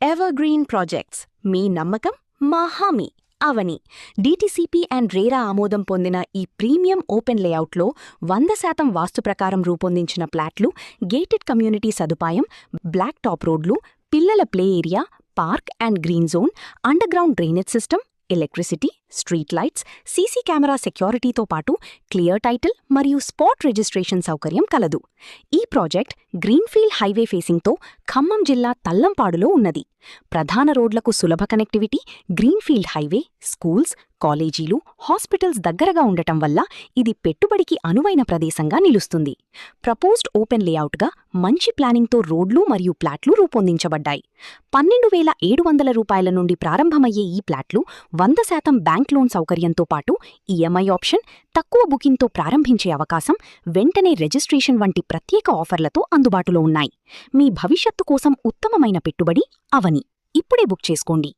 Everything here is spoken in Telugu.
ఎవర్గ్రీన్ ప్రాజెక్ట్స్ మీ నమ్మకం మా హామీ అవని డీటీసీపీ అండ్ రేరా ఆమోదం పొందిన ఈ ప్రీమియం ఓపెన్ లేఅవుట్లో 100% వాస్తు ప్రకారం రూపొందించిన ప్లాట్లు, గేటెడ్ కమ్యూనిటీ సదుపాయం, బ్లాక్ టాప్ రోడ్లు, పిల్లల play area, park and green zone, underground drainage system, electricity, street lights, CC camera సెక్యూరిటీతో పాటు క్లియర్ టైటిల్ మరియు స్పాట్ రిజిస్ట్రేషన్ సౌకర్యం కలదు. ఈ ప్రాజెక్ట్ గ్రీన్ఫీల్డ్ హైవే ఫేసింగ్తో ఖమ్మం జిల్లా తల్లంపాడులో ఉన్నది. ప్రధాన రోడ్లకు సులభ కనెక్టివిటీ, గ్రీన్ఫీల్డ్ హైవే, స్కూల్స్, కాలేజీలు, హాస్పిటల్స్ దగ్గరగా ఉండటం వల్ల ఇది పెట్టుబడికి అనువైన ప్రదేశంగా నిలుస్తుంది. ప్రపోజ్డ్ ఓపెన్ లేఅవుట్గా మంచి ప్లానింగ్తో రోడ్లు మరియు ప్లాట్లు రూపొందించబడ్డాయి. 12,700 రూపాయల నుండి ప్రారంభమయ్యే ఈ ప్లాట్లు 100% బ్యాంక్ లోన్ సౌకర్యంతో పాటు ఈఎంఐ ఆప్షన్, తక్కువ బుకింగ్తో ప్రారంభించే అవకాశం, వెంటనే రిజిస్ట్రేషన్ వంటి ప్రత్యేక ఆఫర్లతో అందుబాటులో ఉన్నాయి. మీ భవిష్యత్తు కోసం ఉత్తమమైన పెట్టుబడి అవని. ఇప్పుడే బుక్ చేసుకోండి.